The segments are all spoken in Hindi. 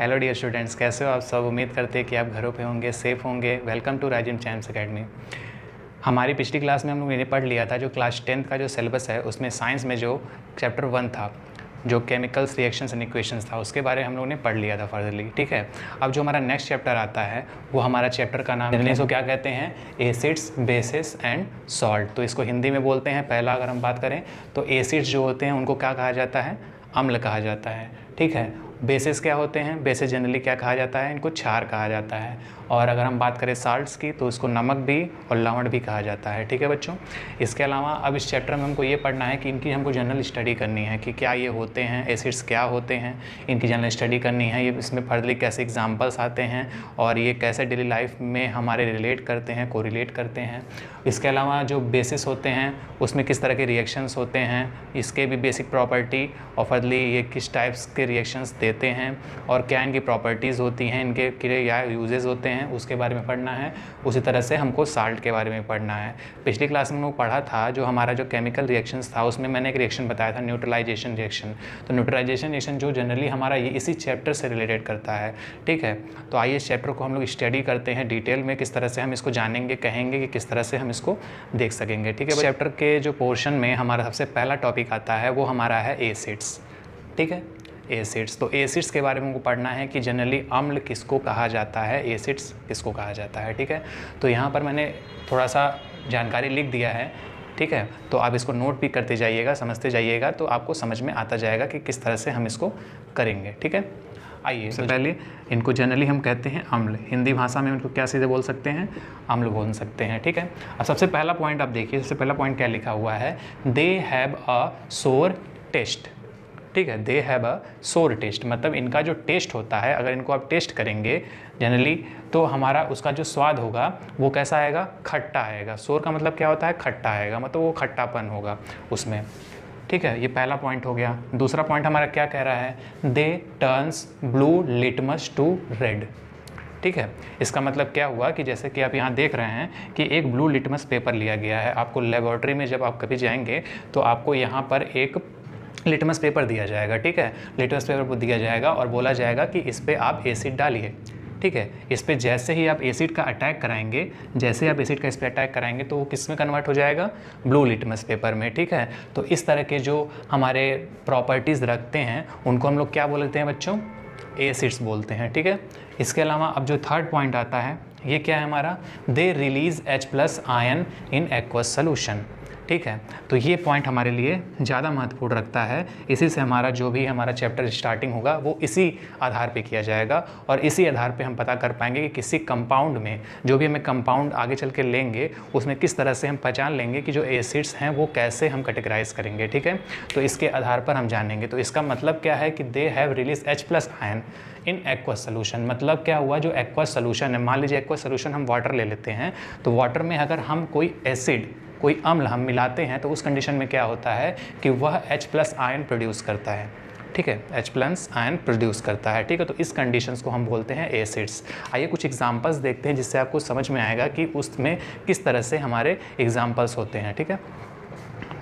हेलो डियर स्टूडेंट्स, कैसे हो आप सब। उम्मीद करते हैं कि आप घरों पे होंगे, सेफ़ होंगे। Welcome to Rajim champs academy. हमारी पिछली क्लास में हम लोगों ने पढ़ लिया था जो क्लास 10th का जो सिलेबस है उसमें साइंस में जो चैप्टर 1 था, जो केमिकल्स रिएक्शंस एंड इक्वेशंस था, उसके बारे में हम लोगों ने पढ़ लिया था फर्दरली। ठीक है, अब जो हमारा नेक्स्ट चैप्टर आता है वो हमारा चैप्टर का नाम है, इसको क्या कहते हैं, एसिड्स, बेसिस एंड सॉल्ट। तो इसको हिंदी में बोलते हैं, पहला अगर हम बात करें तो एसिड्स जो होते हैं उनको क्या कहा जाता है, अम्ल कहा जाता है। ठीक है, बेसिस क्या होते हैं, बेसिस जनरली क्या कहा जाता है, इनको क्षार कहा जाता है। और अगर हम बात करें साल्ट्स की तो इसको नमक भी और लवण भी कहा जाता है। ठीक है बच्चों, इसके अलावा अब इस चैप्टर में हमको ये पढ़ना है कि इनकी हमको जनरल स्टडी करनी है कि क्या ये होते हैं, एसिड्स क्या होते हैं, इनकी जनरल स्टडी करनी है। ये इसमें फर्दरली कैसे एग्जाम्पल्स आते हैं और ये कैसे डेली लाइफ में हमारे रिलेट करते हैं, कोरिलेट करते हैं। इसके अलावा जो बेसिस होते हैं उसमें किस तरह के रिएक्शंस होते हैं, इसके भी बेसिक प्रॉपर्टी और फर्दरली ये किस टाइप्स के रिएक्शंस देते हैं और क्या इनकी प्रॉपर्टीज़ होती हैं, इनके क्या यूजेस होते हैं, उसके बारे में पढ़ना है। उसी तरह से हमको साल्ट के बारे में पढ़ना है। पिछली क्लास में हम लोग पढ़ा था जो हमारा जो केमिकल रिएक्शंस था उसमें मैंने एक रिएक्शन बताया था, न्यूट्रलाइजेशन रिएक्शन। तो न्यूट्रलाइजेशन रिएक्शन जो जनरली हमारा ये इसी चैप्टर से रिलेटेड करता है। ठीक है, तो आइए इस चैप्टर को हम लोग स्टडी करते हैं डिटेल में, किस तरह से हम इसको जानेंगे, कहेंगे कि किस तरह से हम इसको देख सकेंगे। ठीक है, चैप्टर के जो पोर्शन में हमारा सबसे पहला टॉपिक आता है वो हमारा है एसिड्स। ठीक है, एसिड्स। तो एसिड्स के बारे में हमको पढ़ना है कि जनरली अम्ल किसको कहा जाता है, एसिड्स किसको कहा जाता है। ठीक है, तो यहाँ पर मैंने थोड़ा सा जानकारी लिख दिया है। ठीक है, तो आप इसको नोट भी करते जाइएगा, समझते जाइएगा, तो आपको समझ में आता जाएगा कि किस तरह से हम इसको करेंगे। ठीक है, आइए सबसे पहले इनको जनरली हम कहते हैं अम्ल। हिंदी भाषा में इनको क्या सीधे बोल सकते हैं, अम्ल बोल सकते हैं। ठीक है, अब सबसे पहला पॉइंट आप देखिए, सबसे पहला पॉइंट क्या लिखा हुआ है, दे हैव अ सोर टेस्ट। ठीक है, दे हैव अ सोर टेस्ट, मतलब इनका जो टेस्ट होता है, अगर इनको आप टेस्ट करेंगे जनरली तो हमारा उसका जो स्वाद होगा वो कैसा आएगा, खट्टा आएगा। सोर का मतलब क्या होता है, खट्टा आएगा, मतलब वो खट्टापन होगा उसमें। ठीक है, ये पहला पॉइंट हो गया। दूसरा पॉइंट हमारा क्या कह रहा है, they turns blue litmus to red. ठीक है, इसका मतलब क्या हुआ कि जैसे कि आप यहाँ देख रहे हैं कि एक ब्लू लिटमस पेपर लिया गया है। आपको लेबोरेटरी में जब आप कभी जाएंगे तो आपको यहाँ पर एक लिटमस पेपर दिया जाएगा। ठीक है, लिटमस पेपर को दिया जाएगा और बोला जाएगा कि इस पर आप एसिड डालिए। ठीक है, इस पर जैसे ही आप एसिड का अटैक कराएंगे, जैसे ही आप एसिड का इस पर अटैक कराएंगे तो वो किस में कन्वर्ट हो जाएगा, ब्लू लिटमस पेपर में। ठीक है, तो इस तरह के जो हमारे प्रॉपर्टीज़ रखते हैं उनको हम लोग क्या बोलते हैं बच्चों, एसिड्स बोलते हैं। ठीक है, इसके अलावा अब जो थर्ड पॉइंट आता है ये क्या है हमारा, they release H+ ion in aqueous solution. ठीक है, तो ये पॉइंट हमारे लिए ज़्यादा महत्वपूर्ण रखता है। इसी से हमारा जो भी हमारा चैप्टर स्टार्टिंग होगा वो इसी आधार पे किया जाएगा और इसी आधार पे हम पता कर पाएंगे कि किसी कंपाउंड में, जो भी हमें कंपाउंड आगे चल के लेंगे उसमें किस तरह से हम पहचान लेंगे कि जो एसिड्स हैं वो कैसे हम कैटेगराइज करेंगे। ठीक है, तो इसके आधार पर हम जानेंगे। तो इसका मतलब क्या है कि they have release H+ ion in aqueous solution. मतलब क्या हुआ, जो एक्वस सोल्यूशन है, मान लीजिए एक्वस सोल्यूशन हम वाटर ले लेते हैं, तो वाटर में अगर हम कोई एसिड, कोई अम्ल हम मिलाते हैं तो उस कंडीशन में क्या होता है कि वह H+ आयन प्रोड्यूस करता है। ठीक है, H+ आयन प्रोड्यूस करता है। ठीक है, तो इस कंडीशंस को हम बोलते हैं एसिड्स। आइए कुछ एग्जांपल्स देखते हैं जिससे आपको समझ में आएगा कि उसमें किस तरह से हमारे एग्जांपल्स होते हैं। ठीक है,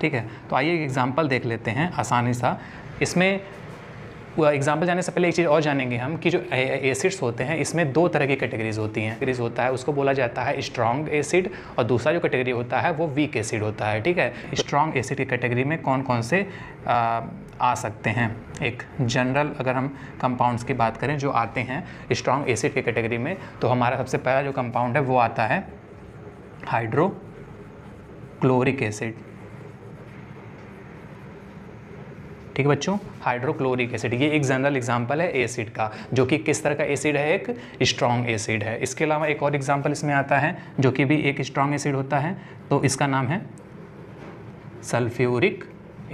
ठीक है, तो आइए एक एग्जांपल देख लेते हैं आसानी सा। इसमें एग्जाम्पल जाने से पहले एक चीज़ और जानेंगे हम कि जो एसिड्स होते हैं इसमें दो तरह की कैटेगरीज होती हैं। कैटेगरीज होता है उसको बोला जाता है स्ट्रॉन्ग एसिड और दूसरा जो कैटेगरी होता है वो वीक एसिड होता है। ठीक है, स्ट्रॉन्ग एसिड की कैटेगरी में कौन कौन से आ सकते हैं, एक जनरल अगर हम कंपाउंड्स की बात करें जो आते हैं स्ट्रॉन्ग एसिड की कैटेगरी में, तो हमारा सबसे पहला जो कंपाउंड है वो आता है हाइड्रोक्लोरिक एसिड। ठीक है बच्चों, हाइड्रोक्लोरिक एसिड ये एक जनरल एग्जांपल है एसिड का, जो कि किस तरह का एसिड है, एक स्ट्रॉन्ग एसिड है। इसके अलावा एक और एग्जांपल इसमें आता है जो कि भी एक स्ट्रॉन्ग एसिड होता है, तो इसका नाम है सल्फ्यूरिक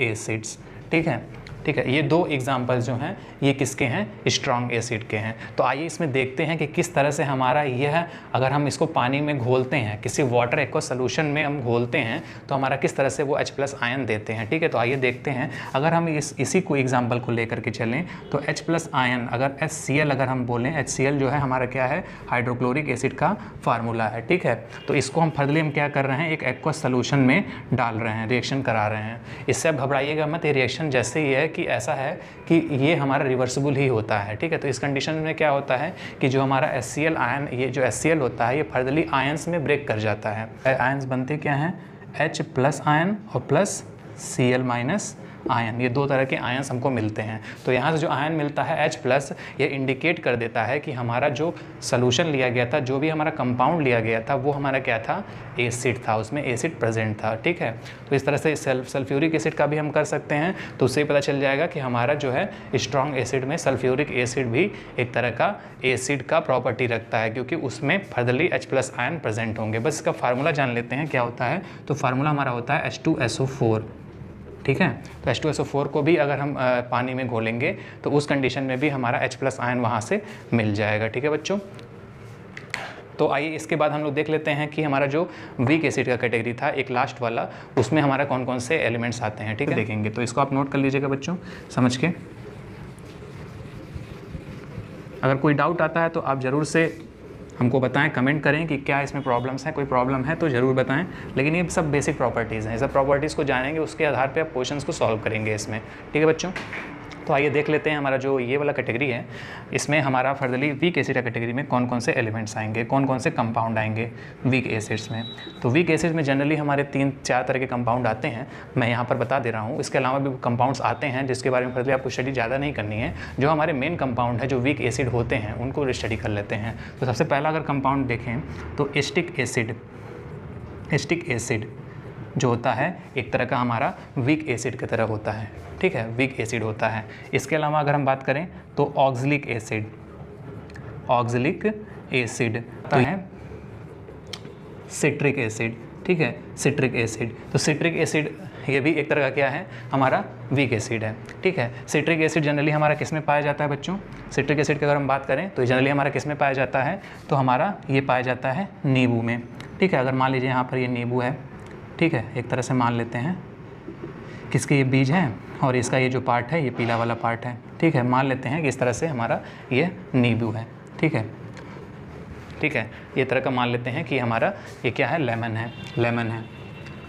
एसिड्स। ठीक है, ठीक है, ये दो एग्जाम्पल्स जो हैं ये किसके हैं, स्ट्रॉन्ग एसिड के हैं। तो आइए इसमें देखते हैं कि किस तरह से हमारा यह, अगर हम इसको पानी में घोलते हैं, किसी वाटर एक्वस सोल्यूशन में हम घोलते हैं तो हमारा किस तरह से वो H+ आयन देते हैं। ठीक है, तो आइए देखते हैं। अगर हम इसी को एग्जाम्पल को लेकर के चलें तो H+ आयन, अगर HCl अगर हम बोलें, HCl जो है हमारा क्या है, हाइड्रोक्लोरिक एसिड का फार्मूला है। ठीक है, तो इसको हम फर्दरली हम क्या कर रहे हैं, एक एक्वस सोल्यूशन में डाल रहे हैं, रिएक्शन करा रहे हैं। इससे अब घबराइएगा मत, ये रिएक्शन जैसे ही है कि ऐसा है कि ये हमारा रिवर्सिबल ही होता है, ठीक है। तो इस कंडीशन में क्या होता है कि जो हमारा HCl आयन, ये जो HCl होता है ये फर्दरली आयंस में ब्रेक कर जाता है। आयंस बनते क्या हैं, H+ आयन और प्लस Cl- आयन, ये दो तरह के आयन्स हमको मिलते हैं। तो यहाँ से जो आयन मिलता है H+, ये इंडिकेट कर देता है कि हमारा जो सोल्यूशन लिया गया था, जो भी हमारा कंपाउंड लिया गया था, वो हमारा क्या था, एसिड था, उसमें एसिड प्रेजेंट था, ठीक है। तो इस तरह से सल्फ्यूरिक एसिड का भी हम कर सकते हैं, तो उससे पता चल जाएगा कि हमारा जो है स्ट्रॉन्ग एसिड में सल्फ्यूरिक एसिड भी एक तरह का एसिड का प्रॉपर्टी रखता है, क्योंकि उसमें फर्दरली H+ आयन प्रेजेंट होंगे। बस इसका फार्मूला जान लेते हैं क्या होता है। तो फार्मूला हमारा होता है H2SO4, ठीक है। तो H2SO4 को भी अगर हम पानी में घोलेंगे तो उस कंडीशन में भी हमारा H+ आयन वहाँ से मिल जाएगा, ठीक है बच्चों। तो आइए इसके बाद हम लोग देख लेते हैं कि हमारा जो वीक एसिड का कैटेगरी था, एक लास्ट वाला, उसमें हमारा कौन कौन से एलिमेंट्स आते हैं, ठीक है, देखेंगे। तो इसको आप नोट कर लीजिएगा बच्चों समझ के। अगर कोई डाउट आता है तो आप ज़रूर से हमको बताएं, कमेंट करें कि क्या इसमें प्रॉब्लम्स हैं, कोई प्रॉब्लम है तो ज़रूर बताएं। लेकिन ये सब बेसिक प्रॉपर्टीज़ हैं, सब प्रॉपर्टीज़ को जानेंगे, उसके आधार पे आप क्वेश्चंस को सॉल्व करेंगे इसमें, ठीक है बच्चों। तो आइए देख लेते हैं हमारा जो ये वाला कैटेगरी है, इसमें हमारा फर्दरली वीक एसिड कैटेगरी में कौन कौन से एलिमेंट्स आएंगे, कौन कौन से कंपाउंड आएंगे वीक एसिड्स में। तो वीक एसिड में जनरली हमारे 3-4 तरह के कंपाउंड आते हैं, मैं यहाँ पर बता दे रहा हूँ। इसके अलावा भी कंपाउंड्स आते हैं जिसके बारे में फर्दरली आपको स्टडी ज़्यादा नहीं करनी है। जो हमारे मेन कंपाउंड है जो वीक एसिड होते हैं उनको स्टडी कर लेते हैं। तो सबसे पहला अगर कंपाउंड देखें तो एस्टिक एसिड जो होता है एक तरह का हमारा वीक एसिड की तरह होता है, ठीक है, वीक एसिड होता है। इसके अलावा अगर हम बात करें तो ऑक्सलिक एसिड तो है सिट्रिक एसिड, ठीक है, सिट्रिक एसिड। तो सिट्रिक एसिड ये भी एक तरह का क्या है, हमारा वीक एसिड है, ठीक है। सिट्रिक एसिड जनरली हमारा किस में पाया जाता है बच्चों, सिट्रिक एसिड की अगर हम बात करें तो जनरली हमारा किस में पाया जाता है, तो हमारा ये पाया जाता है नींबू में, ठीक है। अगर मान लीजिए यहाँ पर ये नींबू है, ठीक है, एक तरह से मान लेते हैं किसके ये बीज हैं और इसका ये जो पार्ट है ये पीला वाला पार्ट है, ठीक है। मान लेते हैं कि इस तरह से हमारा ये नींबू है, ठीक है, ठीक है। ये तरह का मान लेते हैं कि हमारा ये क्या है, लेमन है,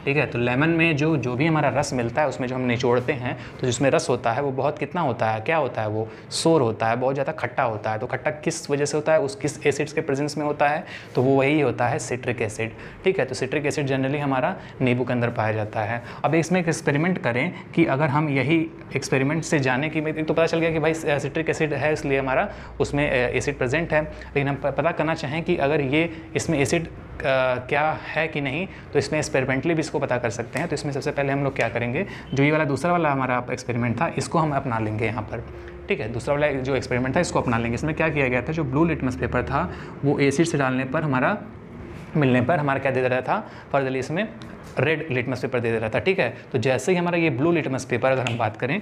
ठीक है। तो लेमन में जो भी हमारा रस मिलता है उसमें जो हम निचोड़ते हैं तो जिसमें रस होता है वो बहुत कितना होता है, क्या होता है, वो सोर होता है, बहुत ज़्यादा खट्टा होता है। तो खट्टा किस वजह से होता है, उस किस एसिड्स के प्रेजेंस में होता है, तो वो वही होता है सिट्रिक एसिड, ठीक है। तो सिट्रिक एसिड जनरली हमारा नींबू के अंदर पाया जाता है। अब इसमें एक एक्सपेरिमेंट करें कि अगर हम यही एक्सपेरिमेंट से जाने की, तो पता चल गया कि भाई सिट्रिक एसिड है इसलिए हमारा उसमें एसिड प्रेजेंट है, लेकिन हम पता करना चाहें कि अगर ये इसमें एसिड क्या है कि नहीं, तो इसमें एक्सपेरिमेंटली भी इसको पता कर सकते हैं। तो इसमें सबसे पहले हम लोग क्या करेंगे, जो ये वाला दूसरा वाला हमारा एक्सपेरिमेंट था इसको हम अपना लेंगे यहाँ पर, ठीक है। दूसरा वाला जो एक्सपेरिमेंट था इसको अपना लेंगे। इसमें क्या किया गया था, जो ब्लू लिटमस पेपर था वो एसिड से डालने पर मिलने पर हमारा क्या दे दे रहा था, फर्दरली इसमें रेड लिटमस पेपर दे दे रहा था, ठीक है। तो जैसे ही हमारा ये ब्लू लिटमस पेपर, अगर हम बात करें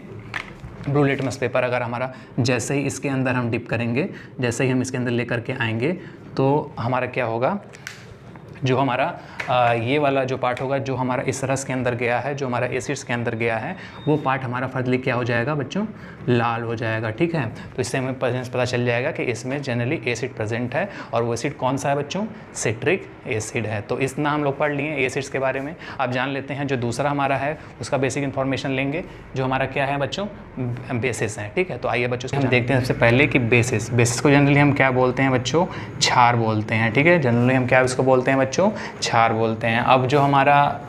ब्लू लिटमस पेपर, अगर हमारा जैसे ही इसके अंदर हम डिप करेंगे, जैसे ही हम इसके अंदर लेकर के आएंगे तो हमारा क्या होगा, जो हमारा ये वाला जो पार्ट होगा जो हमारा इस रस के अंदर गया है, जो हमारा एसिड्स के अंदर गया है, वो पार्ट हमारा फर्दरली क्या हो जाएगा बच्चों, लाल हो जाएगा, ठीक है। तो इससे हमें पता चल जाएगा कि इसमें जनरली एसिड प्रेजेंट है, और वो एसिड कौन सा है बच्चों, सिट्रिक एसिड है। तो इतना हम लोग पढ़ लिए एसिड्स के बारे में। अब जान लेते हैं जो दूसरा हमारा है उसका बेसिक इन्फॉर्मेशन लेंगे, जो हमारा क्या है बच्चों, बेसिस है, ठीक है। तो आइए बच्चों हम देखते हैं सबसे पहले कि बेसिस को जनरली हम क्या बोलते हैं बच्चों, क्षार बोलते हैं, ठीक है। जनरली हम क्या इसको बोलते हैं बच्चों, क्षार बोलते हैं। अब जो हमारा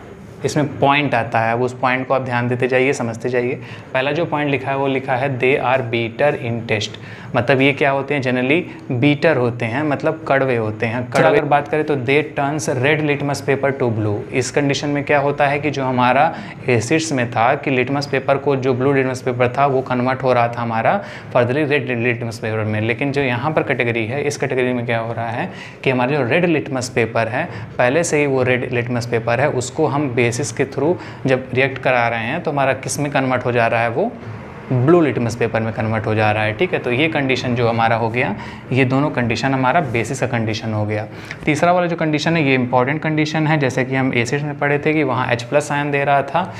इसमें पॉइंट आता है वो उस पॉइंट को आप ध्यान देते जाइए, समझते जाइए। पहला जो पॉइंट लिखा है वो लिखा है they are bitter in taste, मतलब ये क्या होते हैं, जनरली बीटर होते हैं, मतलब कड़वे होते हैं। कड़वे अगर बात करें तो they turns red litmus paper to blue. इस कंडीशन में क्या होता है कि जो हमारा एसिड्स में था कि लिटमस पेपर को, जो ब्लू लिटमस पेपर था वो कन्वर्ट हो रहा था हमारा फर्दरली रेड लिटमस पेपर में। लेकिन जो यहाँ पर कैटेगरी है, इस कैटेगरी में क्या हो रहा है कि हमारा जो रेड लिटमस पेपर है, पहले से ही वो रेड लिटमस पेपर है, उसको हम बेसिस के थ्रू जब रिएक्ट करा रहे हैं तो हमारा किस में कन्वर्ट हो जा रहा है, वो ब्लू लिटमस पेपर में कन्वर्ट हो जा रहा है, ठीक है। तो ये कंडीशन जो हमारा हो गया, ये दोनों कंडीशन हमारा बेसिस का कंडीशन हो गया। तीसरा वाला जो कंडीशन है ये इंपॉर्टेंट कंडीशन है, जैसे कि हम एसिड में पढ़े थे कि वहाँ H+ आयन दे रहा था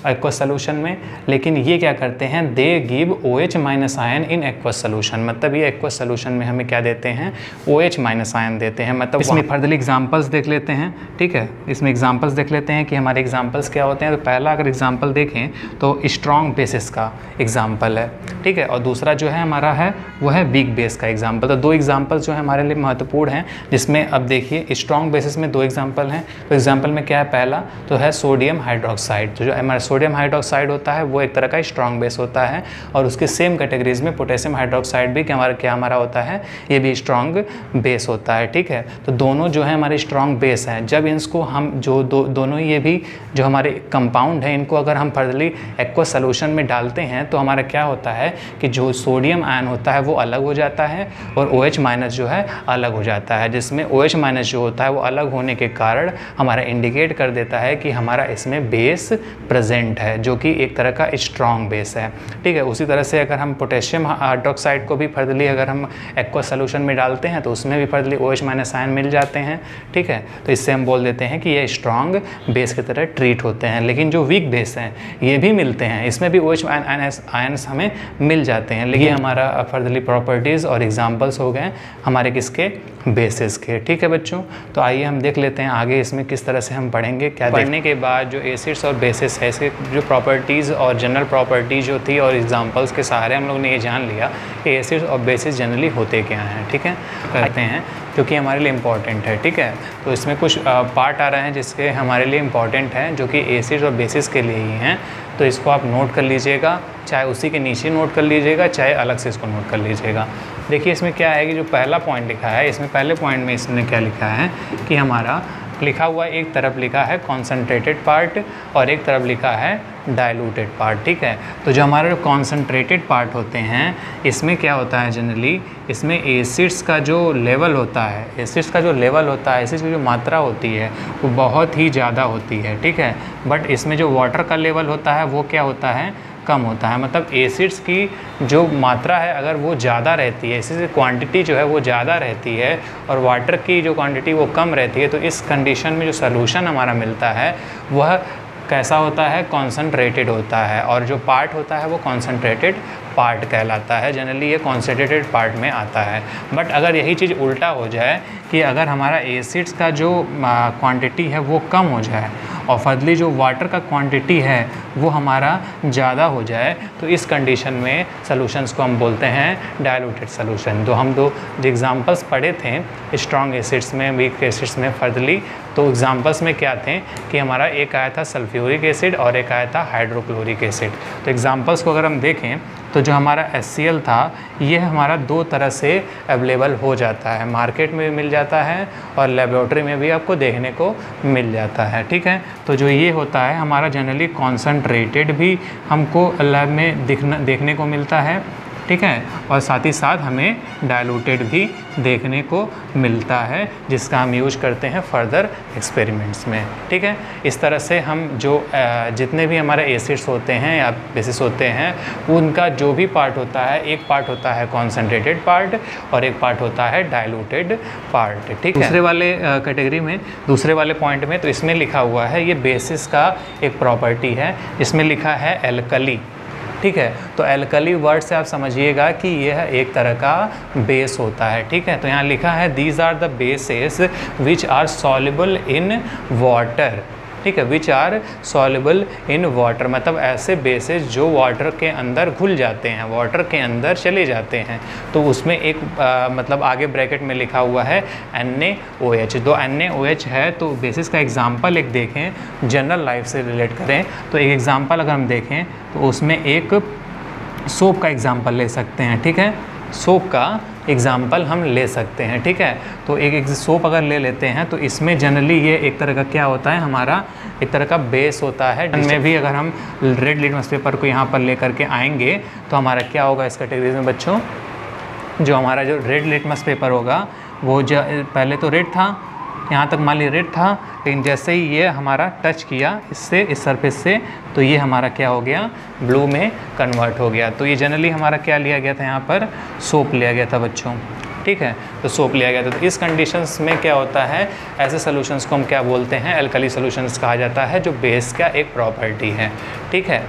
एक्वस सोल्यूशन में, लेकिन ये क्या करते हैं, they give OH- ion in aqueous solution. मतलब ये एक्वस सोल्यूशन में हमें क्या देते हैं, OH- आयन देते हैं। मतलब इसमें फर्दरली एग्जांपल्स देख लेते हैं, ठीक है। इसमें एग्जांपल्स देख लेते हैं कि हमारे एग्जांपल्स क्या होते हैं। तो पहला अगर एग्जांपल देखें तो स्ट्रॉन्ग बेसिस का एग्जाम्पल है, ठीक है। और दूसरा जो है हमारा है वो है वीक बेस का एग्जाम्पल। तो 2 एग्जाम्पल्स जो है हमारे लिए महत्वपूर्ण हैं, जिसमें अब देखिए स्ट्रॉन्ग बेसिस में 2 एग्जाम्पल हैं। तो एग्जाम्पल में क्या है, पहला तो है सोडियम हाइड्रोक्साइड। तो जो हमारा सोडियम हाइड्रोक्साइड होता है वो एक तरह का स्ट्रॉन्ग बेस होता है, और उसके सेम कैटेगरीज में पोटेशियम हाइड्रोक्साइड भी क्या हमारा होता है, ये भी स्ट्रॉन्ग बेस होता है, ठीक है। तो दोनों जो है हमारे स्ट्रॉन्ग बेस हैं। जब इसको हम जो दोनों ये भी जो हमारे कंपाउंड हैं, इनको अगर हम फर्दरली एक्वस सॉल्यूशन में डालते हैं तो हमारा क्या होता है कि जो सोडियम आयन होता है वो अलग हो जाता है, और OH माइनस जो है अलग हो जाता है, जिसमें OH माइनस जो होता है वो अलग होने के कारण हमारा इंडिकेट कर देता है कि हमारा इसमें बेस प्रेजेंट है, जो कि एक तरह का स्ट्रॉन्ग बेस है, ठीक है। उसी तरह से अगर हम पोटेशियम हाइड्रोक्साइड को भी फर्दरली अगर हम एक्वस सॉल्यूशन में डालते हैं तो उसमें भी फर्दरली OH माइनस आयन मिल जाते हैं, ठीक है। तो इससे हम बोल देते हैं कि ये स्ट्रॉन्ग बेस की तरह ट्रीट होते हैं। लेकिन जो वीक बेस हैं ये भी मिलते हैं, इसमें भी OH आयन्स हमें मिल जाते हैं, लेकिन हमारा फर्दरली प्रॉपर्टीज़ और एग्जांपल्स हो गए हमारे किसके, बेसिस के, ठीक है बच्चों। तो आइए हम देख लेते हैं आगे इसमें किस तरह से हम पढ़ेंगे। क्या पढ़ने के बाद जो एसिड्स और बेसिस है, इसके जो प्रॉपर्टीज़ और जनरल प्रॉपर्टीज जो थी और एग्जांपल्स के सहारे हम लोग ने ये जान लिया कि एसिड्स और बेसिस जनरली होते क्या हैं, ठीक है, करते हैं, क्योंकि हमारे लिए इम्पॉर्टेंट है, ठीक है। तो इसमें कुछ पार्ट आ रहे हैं जिसके हमारे लिए इम्पॉर्टेंट हैं, जो कि एसिड्स और बेसिस के लिए ही हैं। तो इसको आप नोट कर लीजिएगा, चाहे उसी के नीचे नोट कर लीजिएगा, चाहे अलग से इसको नोट कर लीजिएगा। देखिए इसमें क्या है कि जो पहला पॉइंट लिखा है, इसमें पहले पॉइंट में इसने क्या लिखा है कि हमारा लिखा हुआ एक तरफ लिखा है कॉन्सनट्रेटेड पार्ट और एक तरफ लिखा है डाइल्यूटेड पार्ट, ठीक है। तो जो हमारे कॉन्सनट्रेटेड पार्ट होते हैं, इसमें क्या होता है जनरली, इसमें एसिड्स का जो लेवल होता है, एसिड्स का जो लेवल होता है, एसिड्स की जो मात्रा होती है वो बहुत ही ज़्यादा होती है, ठीक है। बट इसमें जो वाटर का लेवल होता है वो क्या होता है, कम होता है। मतलब एसिड्स की जो मात्रा है अगर वो ज़्यादा रहती है, एसिड्स की क्वांटिटी जो है वो ज़्यादा रहती है और वाटर की जो क्वांटिटी वो कम रहती है, तो इस कंडीशन में जो सॉल्यूशन हमारा मिलता है वह कैसा होता है, कॉन्सनट्रेटेड होता है, और जो पार्ट होता है वो कॉन्सनट्रेटेड पार्ट कहलाता है। जनरली ये कॉन्सनट्रेटेड पार्ट में आता है। बट अगर यही चीज़ उल्टा हो जाए कि अगर हमारा एसिड्स का जो क्वांटिटी है वो कम हो जाए और फर्दरली जो वाटर का क्वांटिटी है वो हमारा ज़्यादा हो जाए, तो इस कंडीशन में सॉल्यूशंस को हम बोलते हैं डाइल्यूटेड सॉल्यूशन। तो हम दो जो एग्जांपल्स पढ़े थे स्ट्रॉन्ग एसिड्स में, वीक एसिड्स में फर्दरली, तो एग्जांपल्स में क्या थे कि हमारा एक आया था सल्फ्यूरिक एसिड और एक आया था हाइड्रोक्लोरिक एसिड। तो एग्जांपल्स को अगर हम देखें तो जो हमारा HCl था ये हमारा 2 तरह से अवेलेबल हो जाता है, मार्केट में भी मिल जाता है और लेबोरेटरी में भी आपको देखने को मिल जाता है, ठीक है। तो जो ये होता है हमारा जनरली कॉन्सनट्रेटेड भी हमको लैब में देखने को मिलता है, ठीक है, और साथ ही साथ हमें डाइल्यूटेड भी देखने को मिलता है, जिसका हम यूज करते हैं फर्दर एक्सपेरिमेंट्स में, ठीक है। इस तरह से हम जो जितने भी हमारे एसिड्स होते हैं या बेसिस होते हैं उनका जो भी पार्ट होता है, एक पार्ट होता है कॉन्सनट्रेटेड पार्ट और एक पार्ट होता है डाइल्यूटेड पार्ट, ठीक है। दूसरे वाले कैटेगरी में, दूसरे वाले पॉइंट में तो इसमें लिखा हुआ है ये बेसिस का एक प्रॉपर्टी है, इसमें लिखा है एल्कली, ठीक है। तो एल्कली वर्ड से आप समझिएगा कि यह एक तरह का बेस होता है, ठीक है। तो यहाँ लिखा है these are the bases which are soluble in water, ठीक है, which are soluble in water, मतलब ऐसे बेसेस जो वाटर के अंदर घुल जाते हैं, वाटर के अंदर चले जाते हैं। तो उसमें एक मतलब आगे ब्रैकेट में लिखा हुआ है NaOH। दो NaOH है तो बेसिस का एग्जांपल एक देखें, जनरल लाइफ से रिलेट करें तो एक एग्जांपल अगर हम देखें तो उसमें एक सोप का एग्जांपल ले सकते हैं, ठीक है। सोप का एग्जाम्पल हम ले सकते हैं, ठीक है। तो एक सोप अगर ले लेते हैं तो इसमें जनरली ये एक तरह का क्या होता है, हमारा एक तरह का बेस होता है। में भी अगर हम रेड लिटमस पेपर को यहाँ पर ले करके आएंगे तो हमारा क्या होगा इस कैटेगरी में बच्चों, जो हमारा जो रेड लिटमस पेपर होगा वो जो पहले तो रेड था, यहाँ तक मान लीजिए रेड था, लेकिन जैसे ही ये हमारा टच किया इससे, इस सरफेस से, तो ये हमारा क्या हो गया, ब्लू में कन्वर्ट हो गया। तो ये जनरली हमारा क्या लिया गया था, यहाँ पर सोप लिया गया था बच्चों, ठीक है। तो सोप लिया गया था। तो इस कंडीशंस में क्या होता है, ऐसे सॉल्यूशंस को हम क्या बोलते हैं, एल्कली सॉल्यूशंस कहा जाता है, जो बेस का एक प्रॉपर्टी है, ठीक है।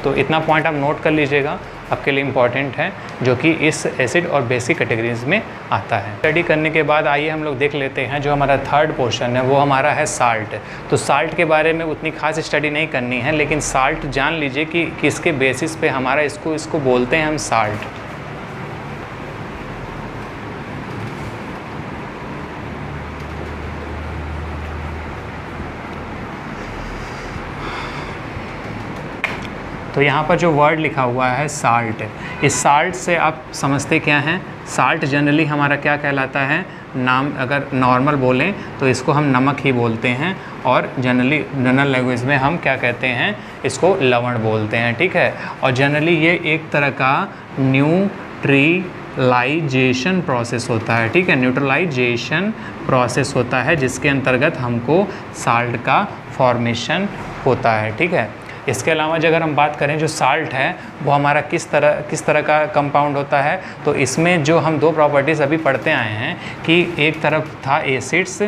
तो इतना पॉइंट आप नोट कर लीजिएगा, आपके लिए इम्पॉर्टेंट है, जो कि इस एसिड और बेसिक कैटेगरीज में आता है। स्टडी करने के बाद आइए हम लोग देख लेते हैं जो हमारा थर्ड पोर्शन है वो हमारा है साल्ट। तो साल्ट के बारे में उतनी खास स्टडी नहीं करनी है, लेकिन साल्ट जान लीजिए कि किसके बेसिस पे हमारा इसको बोलते हैं हम साल्ट। तो यहाँ पर जो वर्ड लिखा हुआ है साल्ट, इस साल्ट से आप समझते क्या हैं? साल्ट जनरली हमारा क्या कहलाता है? नाम अगर नॉर्मल बोलें तो इसको हम नमक ही बोलते हैं, और जनरल लैंग्वेज में हम क्या कहते हैं? इसको लवण बोलते हैं, ठीक है। और जनरली ये एक तरह का न्यूट्रलाइजेशन प्रोसेस होता है, ठीक है, न्यूट्रलाइजेशन प्रोसेस होता है जिसके अंतर्गत हमको साल्ट का फॉर्मेशन होता है, ठीक है। इसके अलावा अगर हम बात करें जो साल्ट है वो हमारा किस तरह का कंपाउंड होता है, तो इसमें जो हम 2 प्रॉपर्टीज़ अभी पढ़ते आए हैं कि एक तरफ था एसिड्स,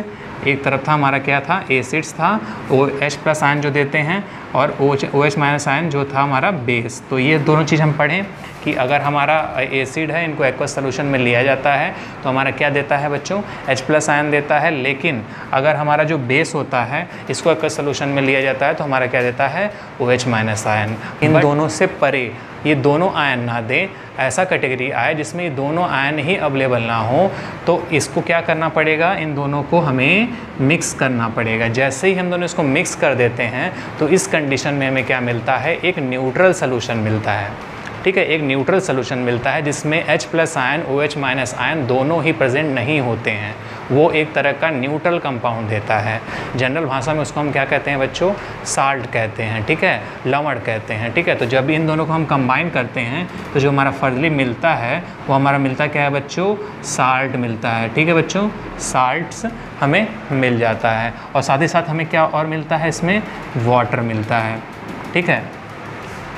एक तरफ था हमारा क्या था? एसिड्स था, OH+ आयन जो देते हैं, और OH- आयन जो था हमारा बेस। तो ये दोनों चीज़ हम पढ़ें कि अगर हमारा एसिड है, इनको एक्वस सोल्यूशन में लिया जाता है तो हमारा क्या देता है बच्चों? H+ आयन देता है। लेकिन अगर हमारा जो बेस होता है इसको एक्वस सोल्यूशन में लिया जाता है तो हमारा क्या देता है? OH- ion. इन दोनों से परे ये दोनों आयन ना दें, ऐसा कैटेगरी आए जिसमें ये दोनों आयन ही अवेलेबल ना हो, तो इसको क्या करना पड़ेगा? इन दोनों को हमें मिक्स करना पड़ेगा। जैसे ही हम दोनों इसको मिक्स कर देते हैं तो इस कंडीशन में हमें क्या मिलता है? एक न्यूट्रल सोल्यूशन मिलता है, ठीक है, एक न्यूट्रल सोल्यूशन मिलता है जिसमें H+ आयन OH- आयन दोनों ही प्रेजेंट नहीं होते हैं। वो एक तरह का न्यूट्रल कंपाउंड देता है। जनरल भाषा में उसको हम क्या कहते हैं बच्चों? साल्ट कहते हैं, ठीक है, लवण कहते हैं, ठीक है। तो जब इन दोनों को हम कंबाइन करते हैं तो जो हमारा फाइनली मिलता है वो हमारा मिलता क्या है बच्चों? साल्ट मिलता है, ठीक है बच्चों, साल्ट्स हमें मिल जाता है। और साथ ही साथ हमें क्या और मिलता है? इसमें वाटर मिलता है, ठीक है,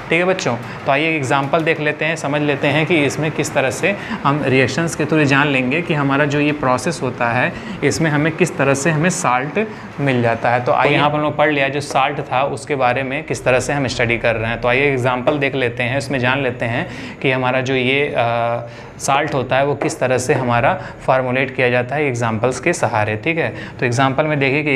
ठीक है बच्चों। तो आइए एग्जांपल देख लेते हैं, समझ लेते हैं कि इसमें किस तरह से हम रिएक्शंस के थ्रू जान लेंगे कि हमारा जो ये प्रोसेस होता है इसमें हमें किस तरह से हमें साल्ट मिल जाता है। तो आइए यहाँ पर हम लोग पढ़ लिया जो साल्ट था उसके बारे में किस तरह से हम स्टडी कर रहे हैं। तो आइए एग्जाम्पल देख लेते हैं, इसमें जान लेते हैं कि हमारा जो ये साल्ट होता है वो किस तरह से हमारा फार्मूलेट किया जाता है एग्जाम्पल्स के सहारे, ठीक है। तो एग्जाम्पल में देखिए कि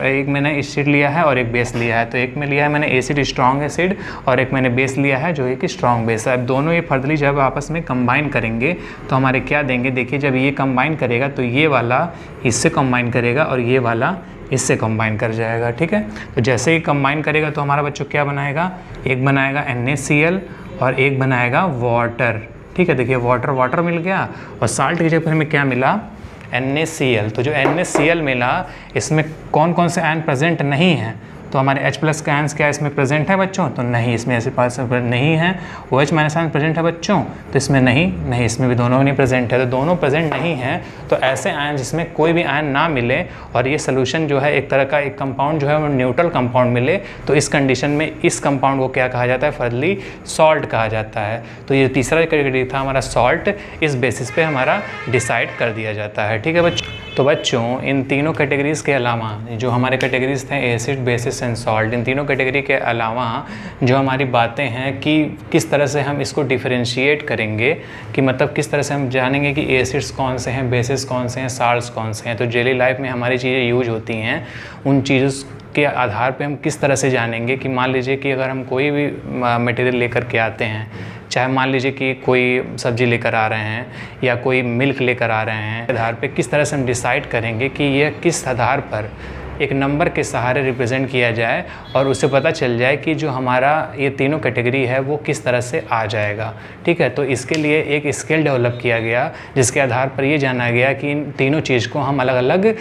एक मैंने एसिड लिया है और एक बेस लिया है। तो एक में लिया है मैंने एसिड स्ट्रॉन्ग एसिड और एक मैंने बेस लिया है जो एक स्ट्रॉन्ग बेस है। अब दोनों ये फर्दरली जब आपस में कंबाइन करेंगे तो हमारे क्या देंगे? देखिए जब ये कंबाइन करेगा तो ये वाला इससे कंबाइन करेगा और ये वाला इससे कंबाइन कर जाएगा, ठीक है। तो जैसे ही कंबाइन करेगा तो हमारा बच्चों क्या बनाएगा? एक बनाएगा NaCl और एक बनाएगा वाटर, ठीक है। देखिए वाटर मिल गया और साल्ट की जगह हमें क्या मिला? NaCl। तो जो NaCl मिला इसमें कौन कौन से आयन प्रेजेंट नहीं हैं? तो हमारे H+ का आयन्स क्या इसमें प्रेजेंट है बच्चों? तो नहीं, इसमें ऐसे पास नहीं है। OH- आयन प्रेजेंट है बच्चों? तो इसमें नहीं, इसमें भी दोनों नहीं प्रेजेंट है। तो दोनों प्रेजेंट नहीं हैं, तो ऐसे आयन जिसमें कोई भी आयन ना मिले और ये सोल्यूशन जो है एक तरह का एक कंपाउंड जो है वो न्यूट्रल कंपाउंड मिले, तो इस कंडीशन में इस कंपाउंड को क्या कहा जाता है? फर्दरली सॉल्ट कहा जाता है। तो ये तीसरा कैटेगरी था हमारा सॉल्ट, इस बेसिस पे हमारा डिसाइड कर दिया जाता है, ठीक है बच्चों। तो बच्चों इन तीनों कैटेगरीज़ के अलावा जो हमारे कैटेगरीज़ थे एसिड, बेसिस एंड सॉल्ट, इन तीनों कैटेगरी के अलावा जो हमारी बातें हैं कि किस तरह से हम इसको डिफरेंशिएट करेंगे, कि मतलब किस तरह से हम जानेंगे कि एसिड्स कौन से हैं, बेसिस कौन से हैं, साल्ट्स कौन से हैं। तो डेली लाइफ में हमारी चीज़ें यूज होती हैं, उन चीज़ों के आधार पे हम किस तरह से जानेंगे कि मान लीजिए कि अगर हम कोई भी मटेरियल लेकर के आते हैं, चाहे मान लीजिए कि कोई सब्ज़ी लेकर आ रहे हैं या कोई मिल्क लेकर आ रहे हैं, आधार पे किस तरह से हम डिसाइड करेंगे कि ये किस आधार पर एक नंबर के सहारे रिप्रेजेंट किया जाए और उससे पता चल जाए कि जो हमारा ये तीनों कैटेगरी है वो किस तरह से आ जाएगा, ठीक है। तो इसके लिए एक स्केल डेवलप किया गया जिसके आधार पर ये जाना गया कि इन तीनों चीज़ को हम अलग अलग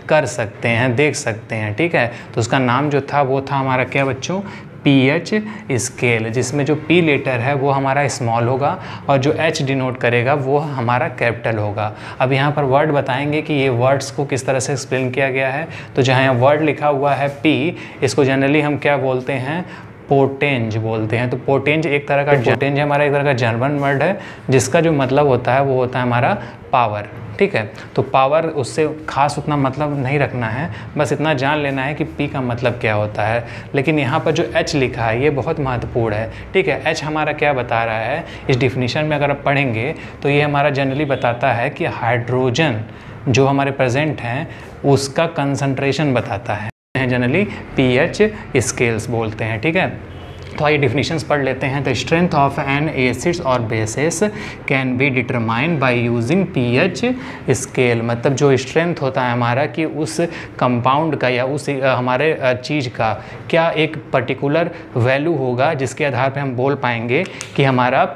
कर सकते हैं, देख सकते हैं, ठीक है। तो उसका नाम जो था वो था हमारा क्या बच्चों? pH स्केल, जिसमें जो P लेटर है वो हमारा स्मॉल होगा और जो H डिनोट करेगा वो हमारा कैपिटल होगा। अब यहाँ पर वर्ड बताएंगे कि ये वर्ड्स को किस तरह से एक्सप्लेन किया गया है। तो जहाँ यहाँ वर्ड लिखा हुआ है P, इसको जनरली हम क्या बोलते हैं? पोटेंज बोलते हैं। तो पोटेंज एक तरह का पोटेंज हमारा एक तरह का जर्मन वर्ड है जिसका जो मतलब होता है वो होता है हमारा पावर। ठीक है, तो पावर उससे खास उतना मतलब नहीं रखना है, बस इतना जान लेना है कि पी का मतलब क्या होता है। लेकिन यहाँ पर जो एच लिखा है ये बहुत महत्वपूर्ण है। ठीक है, एच हमारा क्या बता रहा है, इस डिफिनीशन में अगर आप पढ़ेंगे तो ये हमारा जनरली बताता है कि हाइड्रोजन जो हमारे प्रेजेंट हैं उसका कंसंट्रेशन बताता है, जनरली पीएच स्केल्स बोलते हैं। ठीक है, तो आइए डिफिनीशंस पढ़ लेते हैं। The strength of an acids और basis can be determined by using pH scale. मतलब जो स्ट्रेंथ होता है हमारा कि उस कंपाउंड का या उस हमारे चीज़ का क्या एक पर्टिकुलर वैल्यू होगा जिसके आधार पर हम बोल पाएंगे कि हमारा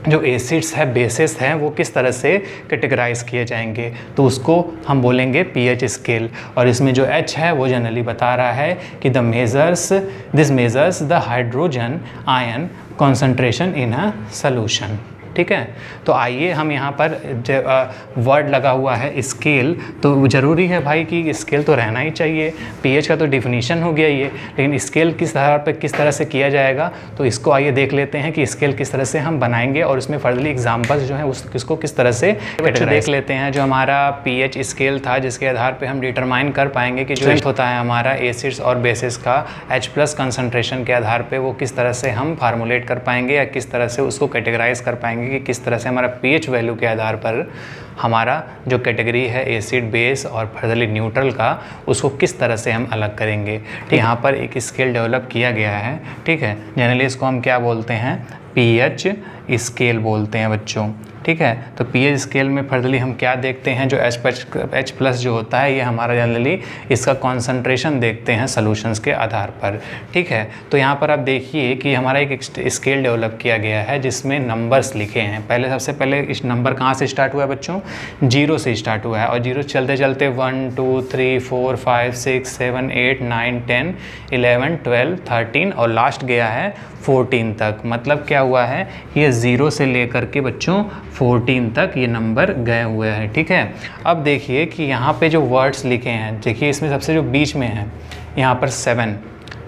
जो एसिड्स है बेसिस हैं वो किस तरह से कैटेगराइज किए जाएंगे, तो उसको हम बोलेंगे पीएच स्केल। और इसमें जो एच है वो जनरली बता रहा है कि this measures the hydrogen ion concentration in a solution. ठीक है, तो आइए हम यहाँ पर वर्ड लगा हुआ है स्केल, तो ज़रूरी है भाई कि स्केल तो रहना ही चाहिए। पीएच का तो डिफिनीशन हो गया ये, लेकिन स्केल किस आधार पर किस तरह से किया जाएगा तो इसको आइए देख लेते हैं कि स्केल किस तरह से हम बनाएंगे और उसमें फर्दरली एग्जाम्पल्स जो हैं उसको किस तरह से देख लेते हैं। जो हमारा पीएच स्केल था जिसके आधार पर हम डिटरमाइन कर पाएंगे कि जो होता है हमारा एसिड्स और बेसिस का H+ कंसनट्रेशन के आधार पर वो किस तरह से हम फार्मूलेट कर पाएंगे या किस तरह से उसको कैटेगराइज कर पाएंगे कि किस तरह से हमारा पीएच वैल्यू के आधार पर हमारा जो कैटेगरी है एसिड बेस और फर्दरली न्यूट्रल का उसको किस तरह से हम अलग करेंगे। ठीक, यहाँ पर एक स्केल डेवलप किया गया है। ठीक है, जनरली इसको हम क्या बोलते हैं, पीएच स्केल बोलते हैं बच्चों। ठीक है, तो पीएच स्केल में फर्दरली हम क्या देखते हैं, जो H+ जो होता है ये हमारा जनरली इसका कॉन्सेंट्रेशन देखते हैं सॉल्यूशंस के आधार पर। ठीक है, तो यहाँ पर आप देखिए कि हमारा एक स्केल डेवलप किया गया है जिसमें नंबर्स लिखे हैं। सबसे पहले इस नंबर कहाँ से स्टार्ट हुआ है बच्चों, 0 से स्टार्ट हुआ है और 0 चलते चलते 1 2 3 4 5 6 7 8 9 10 11 12 13 और लास्ट गया है 14 तक। मतलब क्या हुआ है, ये 0 से लेकर के बच्चों 14 तक ये नंबर गए हुए हैं। ठीक है, अब देखिए कि यहाँ पे जो वर्ड्स लिखे हैं, देखिए इसमें सबसे जो बीच में है यहाँ पर 7।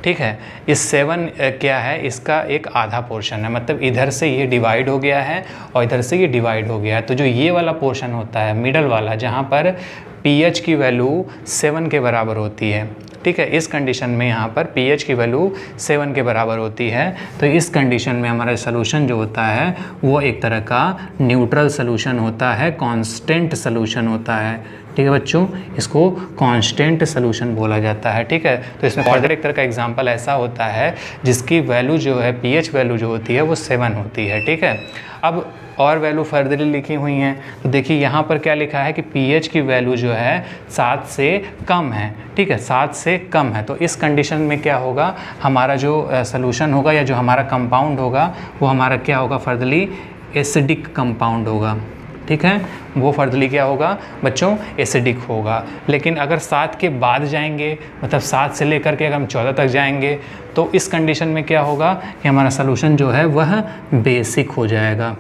ठीक है, इस 7 क्या है, इसका एक आधा पोर्शन है, मतलब इधर से ये डिवाइड हो गया है और इधर से ये डिवाइड हो गया है। तो जो ये वाला पोर्शन होता है मिडल वाला, जहाँ पर पीएच की वैल्यू 7 के बराबर होती है। ठीक है, इस कंडीशन में यहाँ पर पीएच की वैल्यू 7 के बराबर होती है। तो इस कंडीशन में हमारा सोल्यूशन जो होता है वो एक तरह का न्यूट्रल सोल्यूशन होता है, कांस्टेंट सोल्यूशन होता है। ठीक है बच्चों, इसको कांस्टेंट सोल्यूशन बोला जाता है। ठीक है, तो इसमें फर्दर एक तरह का एग्जांपल ऐसा होता है जिसकी वैल्यू जो है पीएच वैल्यू जो होती है वो 7 होती है। ठीक है, अब और वैल्यू फर्दरली लिखी हुई हैं, तो देखिए यहाँ पर क्या लिखा है कि पीएच की वैल्यू जो है 7 से कम है। ठीक है, 7 से कम है, तो इस कंडीशन में क्या होगा, हमारा जो सोल्यूशन होगा या जो हमारा कंपाउंड होगा वो हमारा क्या होगा, फर्दरली एसिडिक कंपाउंड होगा। ठीक है, वो फर्दरली क्या होगा बच्चों, एसिडिक होगा। लेकिन अगर 7 के बाद जाएंगे, मतलब 7 से लेकर के अगर हम 14 तक जाएंगे, तो इस कंडीशन में क्या होगा कि हमारा सोल्यूशन जो है वह बेसिक हो जाएगा।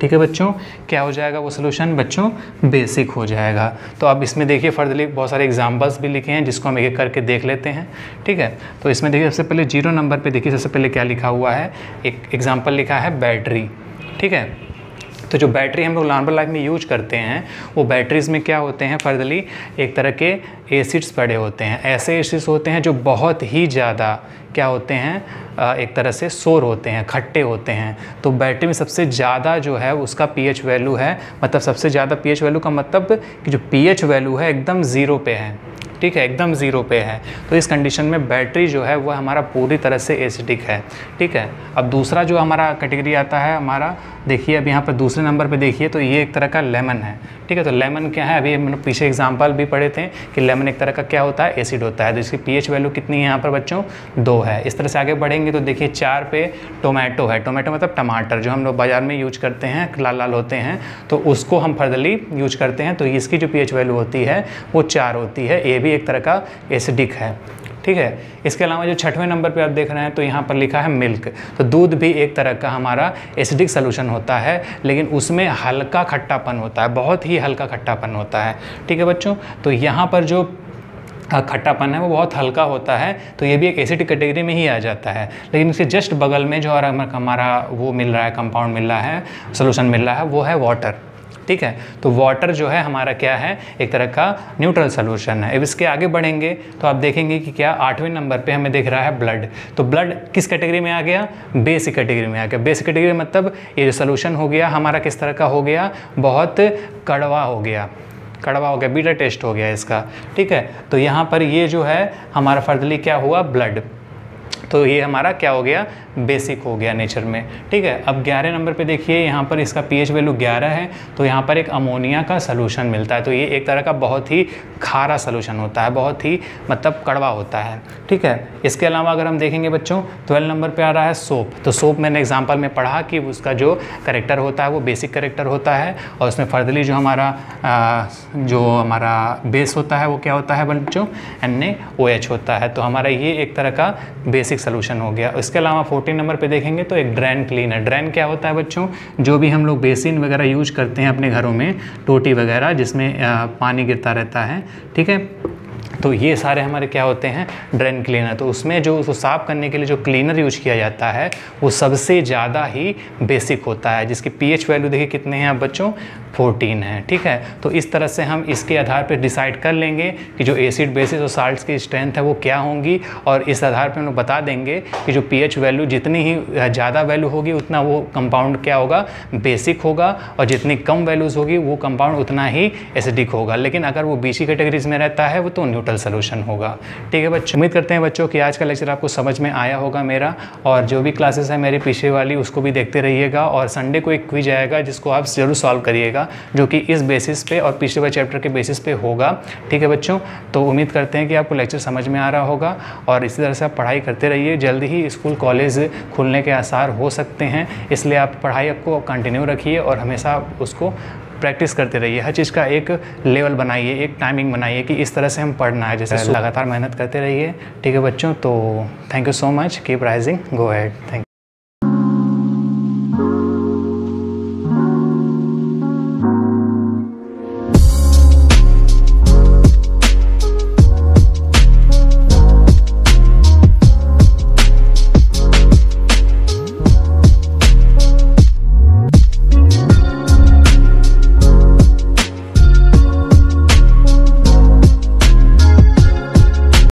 ठीक है बच्चों, क्या हो जाएगा वो सोल्यूशन बच्चों, बेसिक हो जाएगा। तो अब इसमें देखिए फर्दरली बहुत सारे एग्जांपल्स भी लिखे हैं जिसको हम एक एक करके देख लेते हैं। ठीक है, तो इसमें देखिए सबसे पहले 0 नंबर पे देखिए सबसे पहले क्या लिखा हुआ है, एक एग्जांपल लिखा है बैटरी। ठीक है, तो जो बैटरी हम लोग नॉर्मल लाइफ में यूज करते हैं वो बैटरीज़ में क्या होते हैं, फर्दरली एक तरह के एसिड्स पड़े होते हैं। ऐसे एसिड्स होते हैं जो बहुत ही ज़्यादा क्या होते हैं, एक तरह से सोर होते हैं, खट्टे होते हैं। तो बैटरी में सबसे ज़्यादा जो है उसका पीएच वैल्यू है, मतलब सबसे ज़्यादा पीएच वैल्यू का मतलब कि जो पीएच वैल्यू है एकदम 0 पे है। ठीक है, एकदम 0 पे है। तो इस कंडीशन में बैटरी जो है वह हमारा पूरी तरह से एसिडिक है। ठीक है, अब दूसरा जो हमारा कैटेगरी आता है हमारा, देखिए अब यहाँ पर दूसरे नंबर पे देखिए तो ये एक तरह का लेमन है। ठीक है, तो लेमन क्या है, अभी हम लोग पीछे एग्जांपल भी पढ़े थे कि लेमन एक तरह का क्या होता है, एसिड होता है। तो इसकी पीएच वैल्यू कितनी है यहाँ पर बच्चों, 2 है। इस तरह से आगे बढ़ेंगे तो देखिए 4 पे टोमेटो है। टोमेटो मतलब टमाटर, जो हम लोग बाज़ार में यूज करते हैं, लाल लाल होते हैं, तो उसको हम फर्दरली यूज करते हैं। तो इसकी जो पीएच वैल्यू होती है वो 4 होती है। ये भी एक तरह का एसिडिक है। ठीक है, इसके अलावा जो 6वें नंबर पे आप देख रहे हैं तो यहाँ पर लिखा है मिल्क। तो दूध भी एक तरह का हमारा एसिडिक सोल्यूशन होता है, लेकिन उसमें हल्का खट्टापन होता है, बहुत ही हल्का खट्टापन होता है। ठीक है बच्चों, तो यहाँ पर जो खट्टापन है वो बहुत हल्का होता है, तो ये भी एक एसिडिक कैटेगरी में ही आ जाता है। लेकिन इसके जस्ट बगल में जो हमारा वो मिल रहा है, कंपाउंड मिल रहा है, सोल्यूशन मिल रहा है, वो है वाटर। ठीक है, तो वाटर जो है हमारा क्या है, एक तरह का न्यूट्रल सोल्यूशन है। अब इसके आगे बढ़ेंगे तो आप देखेंगे कि क्या 8वें नंबर पे हमें दिख रहा है ब्लड। तो ब्लड किस कैटेगरी में आ गया, बेसिक कैटेगरी में आ गया। बेसिक कैटेगरी मतलब ये जो सोल्यूशन हो गया हमारा किस तरह का हो गया, बहुत कड़वा हो गया, बीटा टेस्ट हो गया इसका। ठीक है, तो यहाँ पर ये जो है हमारा फर्दली क्या हुआ, ब्लड, तो ये हमारा क्या हो गया, बेसिक हो गया नेचर में। ठीक है, अब 11 नंबर पे देखिए, यहाँ पर इसका पीएच वैल्यू 11 है, तो यहाँ पर एक अमोनिया का सलूशन मिलता है। तो ये एक तरह का बहुत ही खारा सलूशन होता है, बहुत ही मतलब कड़वा होता है। ठीक है, इसके अलावा अगर हम देखेंगे बच्चों 12 नंबर पे आ रहा है सोप। तो सोप मैंने एग्जाम्पल में पढ़ा कि उसका जो करेक्टर होता है वो बेसिक करेक्टर होता है, और उसमें फर्दरली जो हमारा बेस होता है वो क्या होता है बच्चों, NaOH होता है। तो हमारा ये एक तरह का बेसिक सोल्यूशन हो गया। इसके अलावा 14 नंबर पे देखेंगे तो एक ड्रेन क्लीनर। ड्रेन क्या होता है बच्चों, जो भी हम लोग बेसिन वगैरह यूज करते हैं अपने घरों में, टोटी वगैरह जिसमें पानी गिरता रहता है। ठीक है, तो ये सारे हमारे क्या होते हैं, ड्रेन क्लीनर। तो उसमें जो उसको साफ़ करने के लिए जो क्लीनर यूज किया जाता है वो सबसे ज़्यादा ही बेसिक होता है, जिसकी पीएच वैल्यू देखिए कितने हैं आप बच्चों, 14 है। ठीक है, तो इस तरह से हम इसके आधार पर डिसाइड कर लेंगे कि जो एसिड बेसिस और साल्ट्स की स्ट्रेंथ है वो क्या होंगी, और इस आधार पर हम लोग बता देंगे कि जो पीएच वैल्यू जितनी ही ज़्यादा वैल्यू होगी उतना वो कंपाउंड क्या होगा, बेसिक होगा, और जितनी कम वैल्यूज़ होगी वो कंपाउंड उतना ही एसिडिक होगा। लेकिन अगर वो बीसी कैटेगरीज में रहता है वो तो न्यूट्रल सोल्यूशन होगा। ठीक है बच्चों, उम्मीद करते हैं बच्चों कि आज का लेक्चर आपको समझ में आया होगा मेरा, और जो भी क्लासेस है मेरी पीछे वाली उसको भी देखते रहिएगा, और संडे को एक क्विज आएगा जिसको आप ज़रूर सॉल्व करिएगा, जो कि इस बेसिस पे और पिछले वाले चैप्टर के बेसिस पे होगा। ठीक है बच्चों, तो उम्मीद करते हैं कि आपको लेक्चर समझ में आ रहा होगा, और इसी तरह से आप पढ़ाई करते रहिए। जल्दी ही स्कूल कॉलेज खुलने के आसार हो सकते हैं, इसलिए आप पढ़ाई आपको कंटिन्यू रखिए और हमेशा उसको प्रैक्टिस करते रहिए। हर चीज़ का एक लेवल बनाइए, एक टाइमिंग बनाइए कि इस तरह से हम पढ़ना है, जैसे लगातार मेहनत करते रहिए। ठीक है बच्चों, तो thank you so much, keep rising, go ahead, thank you.